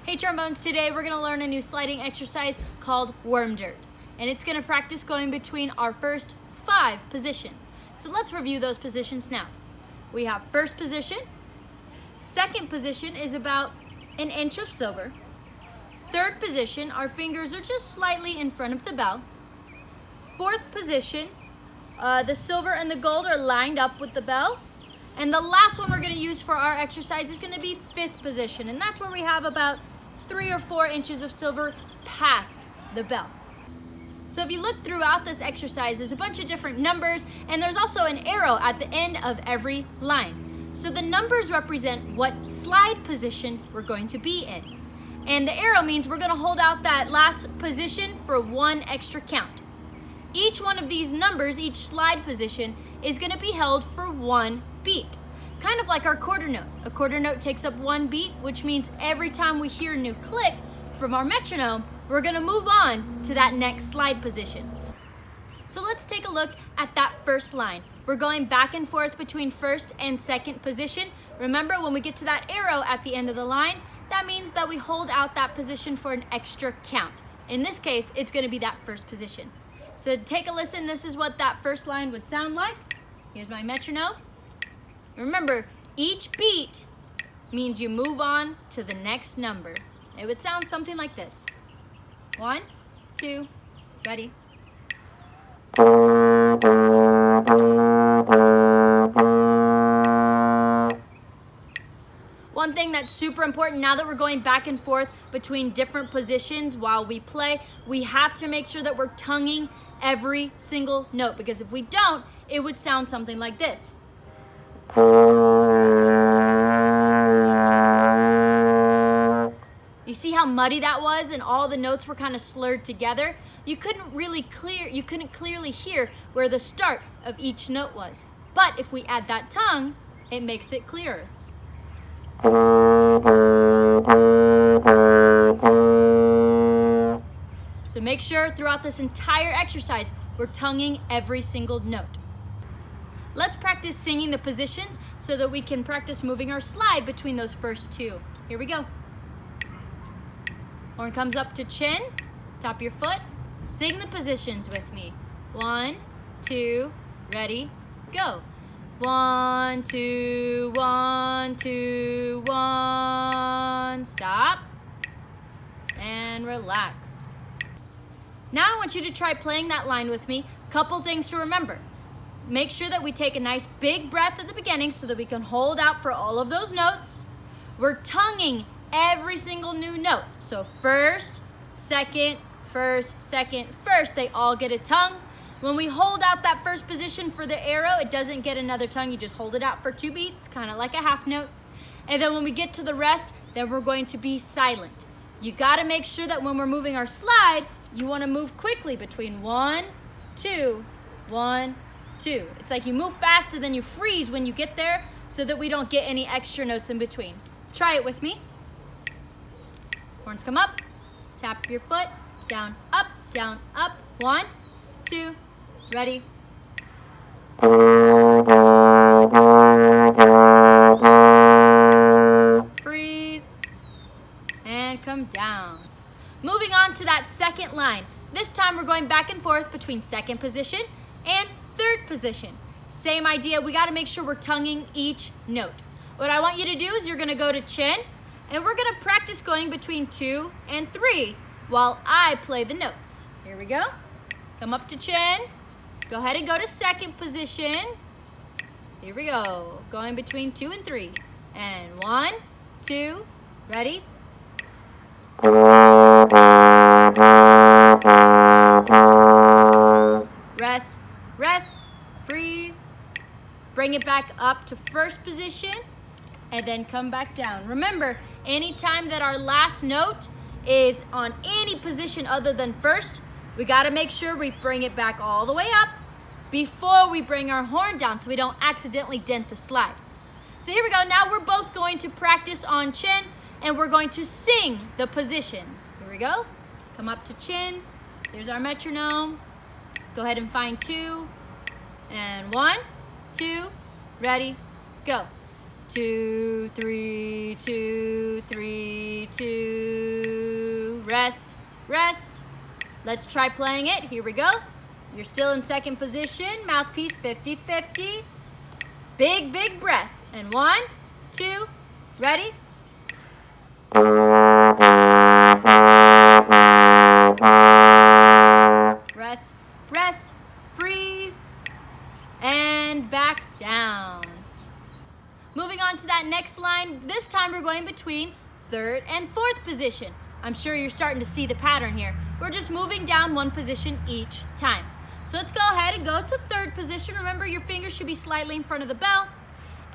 Hey Trombones, today we're going to learn a new sliding exercise called worm dirt. And it's going to practice going between our first 5 positions. So let's review those positions now. We have first position. Second position is about an inch of silver. Third position, our fingers are just slightly in front of the bell. Fourth position, the silver and the gold are lined up with the bell. And the last one we're going to use for our exercise is going to be fifth position. And that's where we have about 3 or 4 inches of silver past the bell. So if you look throughout this exercise, there's a bunch of different numbers, and there's also an arrow at the end of every line. So the numbers represent what slide position we're going to be in. And the arrow means we're going to hold out that last position for 1 extra count. Each one of these numbers, each slide position, is going to be held for 1 beat. Kind of like our quarter note. A quarter note takes up 1 beat, which means every time we hear a new click from our metronome, we're going to move on to that next slide position. So let's take a look at that first line. We're going back and forth between first and second position. Remember, when we get to that arrow at the end of the line, that means that we hold out that position for an extra count. In this case, it's going to be that first position. So take a listen. This is what that first line would sound like. Here's my metronome. Remember, each beat means you move on to the next number. It would sound something like this. 1, 2, ready. One thing that's super important now that we're going back and forth between different positions while we play, we have to make sure that we're tonguing every single note, because if we don't, it would sound something like this. You see how muddy that was, and all the notes were kind of slurred together? You couldn't clearly hear where the start of each note was. But if we add that tongue, it makes it clearer. So make sure throughout this entire exercise, we're tonguing every single note. Let's practice singing the positions so that we can practice moving our slide between those first 2. Here we go. Horn comes up to chin, top of your foot. Sing the positions with me. 1, 2, ready, go. 1, 2, 1, 2, 1. Stop. And relax. Now I want you to try playing that line with me. Couple things to remember. Make sure that we take a nice big breath at the beginning so that we can hold out for all of those notes. We're tonguing every single new note. So first, second, first, second, first, they all get a tongue. When we hold out that first position for the arrow, it doesn't get another tongue. You just hold it out for 2 beats, kind of like a half note. And then when we get to the rest, then we're going to be silent. You got to make sure that when we're moving our slide, you want to move quickly between 1, 2, 1, 2. It's like you move fast and then you freeze when you get there so that we don't get any extra notes in between. Try it with me. Horns come up, tap your foot, down, up, 1, 2, ready. Freeze, and come down. Moving on to that second line. This time we're going back and forth between second position and third position. Same idea, we gotta make sure we're tonguing each note. What I want you to do is you're gonna go to chin, and we're gonna practice going between 2 and 3 while I play the notes. Here we go. Come up to chin. Go ahead and go to second position. Here we go. Going between 2 and 3. And 1, 2, ready? Rest, rest, freeze. Bring it back up to first position and then come back down. Remember, anytime that our last note is on any position other than first, we gotta make sure we bring it back all the way up before we bring our horn down so we don't accidentally dent the slide. So here we go. Now we're both going to practice on chin and we're going to sing the positions. Here we go. Come up to chin. Here's our metronome. Go ahead and find 2. And 1, 2, ready, go. 2, 3, 2, 3, 2. Rest, rest. Let's try playing it. Here we go. You're still in second position. Mouthpiece 50-50. Big, big breath. And 1, 2, ready? Rest, rest, freeze, and back down. Moving on to that next line, this time we're going between third and fourth position. I'm sure you're starting to see the pattern here. We're just moving down one position each time. So let's go ahead and go to third position. Remember, your fingers should be slightly in front of the bell.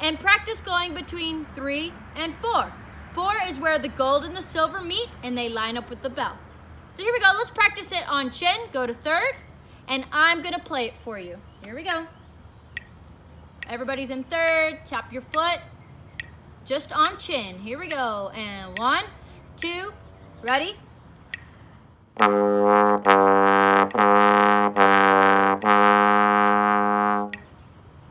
And practice going between 3 and 4. 4 is where the gold and the silver meet and they line up with the bell. So here we go. Let's practice it on chin. Go to third. And I'm going to play it for you. Here we go. Everybody's in third. Tap your foot. Just on chin. Here we go. And 1, 2, ready?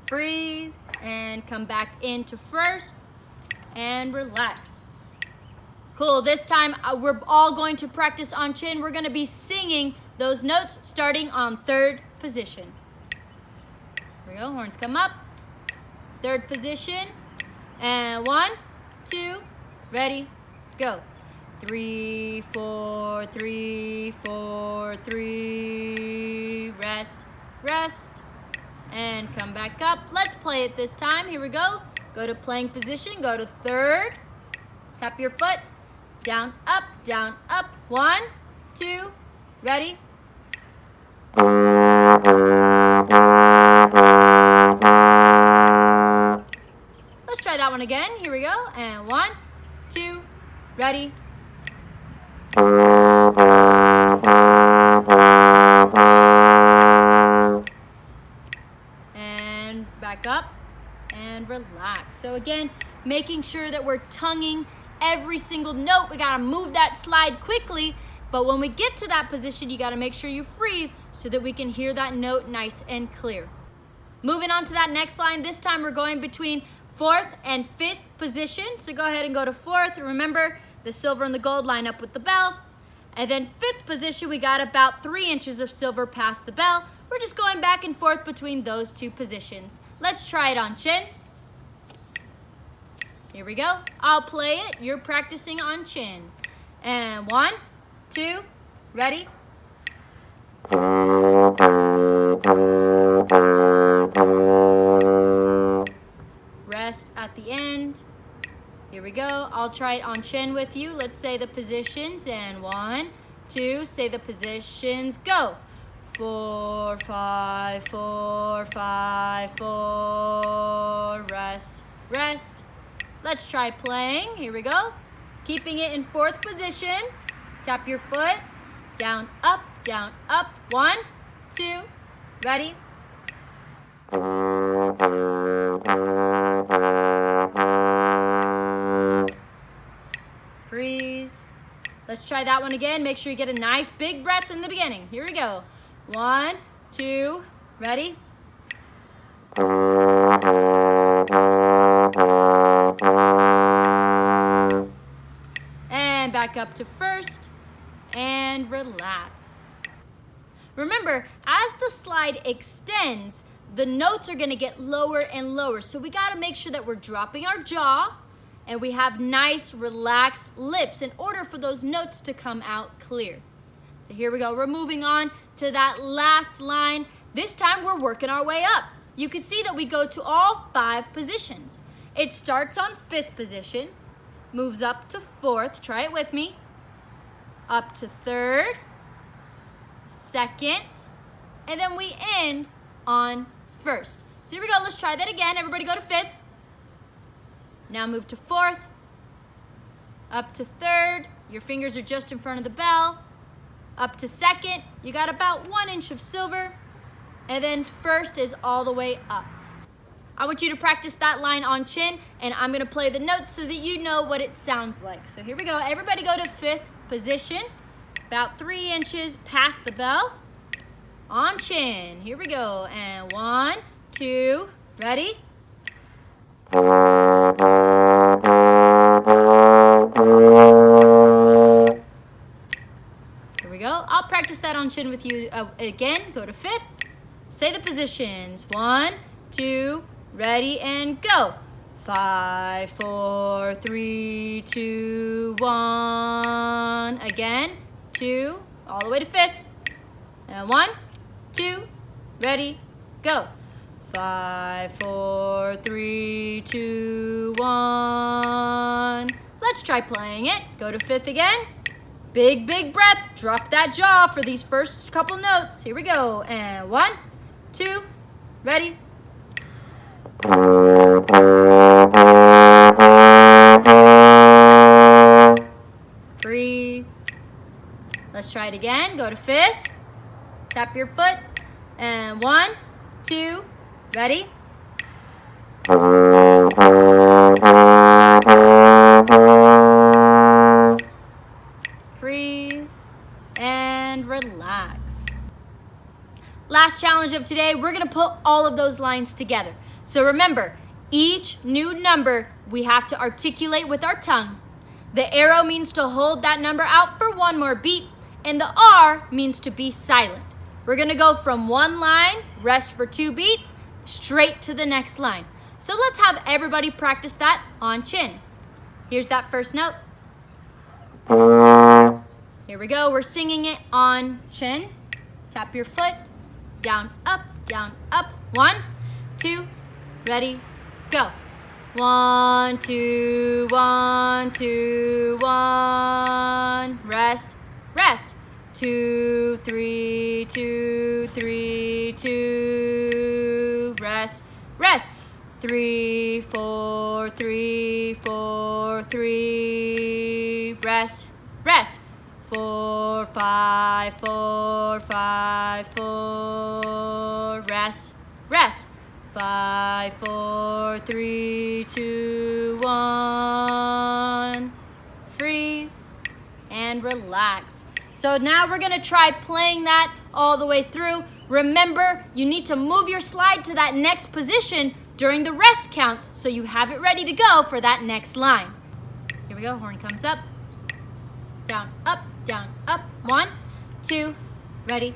Freeze and come back into first and relax. Cool, this time we're all going to practice on chin. We're gonna be singing those notes starting on third position. Here we go, horns come up. Third position, and 1, 2, ready, go. 3, 4, 3, 4, 3, rest, rest, and come back up. Let's play it this time. Here we go. Go to playing position, go to third, tap your foot, down, up, 1, 2, ready. Let's try that one again. Here we go. And 1, 2, ready. And back up and relax. So again, making sure that we're tonguing every single note. We gotta move that slide quickly, but when we get to that position, you gotta make sure you freeze so that we can hear that note nice and clear. Moving on to that next line, this time we're going between fourth and fifth position. So go ahead and go to fourth. Remember, the silver and the gold line up with the bell. And then fifth position, we got about 3 inches of silver past the bell. We're just going back and forth between those two positions. Let's try it on chin. Here we go. I'll play it. You're practicing on chin. And 1, 2, ready? Rest at the end. Here we go. I'll try it on chin with you. Let's say the positions. And 1, 2, say the positions. Go. 4, 5, 4, 5, 4. Rest, rest. Let's try playing. Here we go. Keeping it in fourth position. Tap your foot. Down, up, 1, 2, ready? Freeze. Let's try that one again. Make sure you get a nice big breath in the beginning. Here we go. 1, 2, ready? And back up to first and relax. Remember, as the slide extends, the notes are going to get lower and lower. So we got to make sure that we're dropping our jaw and we have nice, relaxed lips in order for those notes to come out clear. So here we go. We're moving on to that last line. This time we're working our way up. You can see that we go to all 5 positions. It starts on 5th position, moves up to 4th. Try it with me. Up to 3rd, 2nd, and then we end on 1st. So here we go. Let's try that again. Everybody go to 5th. Now move to 4th, up to 3rd. Your fingers are just in front of the bell. Up to 2nd. You got about 1 inch of silver. And then 1st is all the way up. I want you to practice that line on chin, and I'm going to play the notes so that you know what it sounds like. So here we go. Everybody go to 5th position, about 3 inches past the bell, on chin. Here we go. And 1, 2, ready? Here we go. I'll practice that on chin with you again. Go to fifth. Say the positions. 1, 2, ready, and go. 5, 4, 3, 2, 1. Again. 2, all the way to fifth. And 1, 2, ready, go. 5, 4, 3, 2, 1. Let's try playing it. Go to fifth again. Big, big breath. Drop that jaw for these first couple notes. Here we go. And 1, 2, ready. Freeze. Let's try it again. Go to fifth. Tap your foot. And 1, 2, ready. Freeze and relax. Last challenge of today, we're going to put all of those lines together. So remember, each new number we have to articulate with our tongue. The arrow means to hold that number out for one more beat, and the R means to be silent. We're going to go from one line, rest for 2 beats, straight to the next line. So let's have everybody practice that on chin. Here's that first note. Here we go. We're singing it on chin. Tap your foot. Down, up, down, up. 1, 2, ready, go. 1, 2, 1, 2, 1. Rest, rest. 2, 3, 2, 3, 2. Rest, rest. 3, 4, 3, 4, 3. Rest, rest. 4, 5, 4, 5, 4. Rest, rest. 5, 4, 3, 2, 1. Freeze and relax. So now we're gonna try playing that all the way through. Remember, you need to move your slide to that next position during the rest counts so you have it ready to go for that next line. Here we go, horn comes up. Down, up, down, up. 1, 2, ready.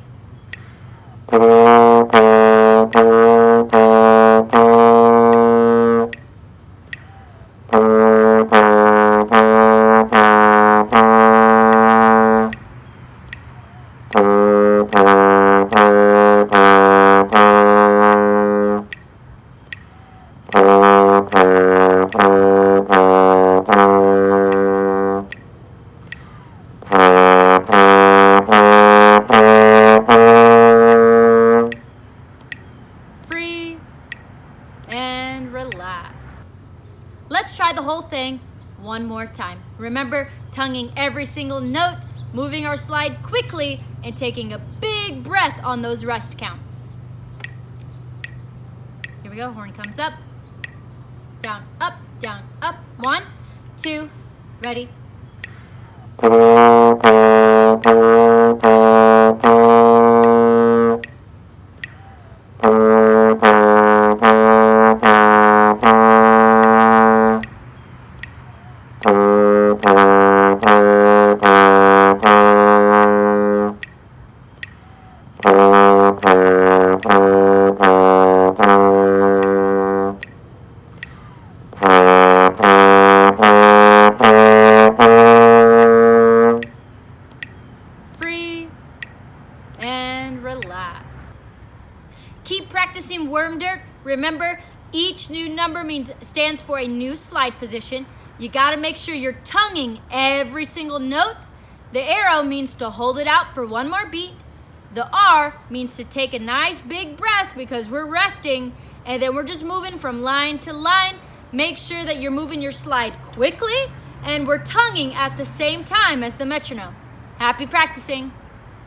Relax. Let's try the whole thing one more time. Remember, tonguing every single note, moving our slide quickly, and taking a big breath on those rest counts. Here we go, horn comes up. Down, up, down, up. 1, 2, ready. Relax. Keep practicing worm dirt. Remember, each new number stands for a new slide position. You gotta make sure you're tonguing every single note. The arrow means to hold it out for one more beat. The R means to take a nice big breath because we're resting, and then we're just moving from line to line. Make sure that you're moving your slide quickly, and we're tonguing at the same time as the metronome. Happy practicing.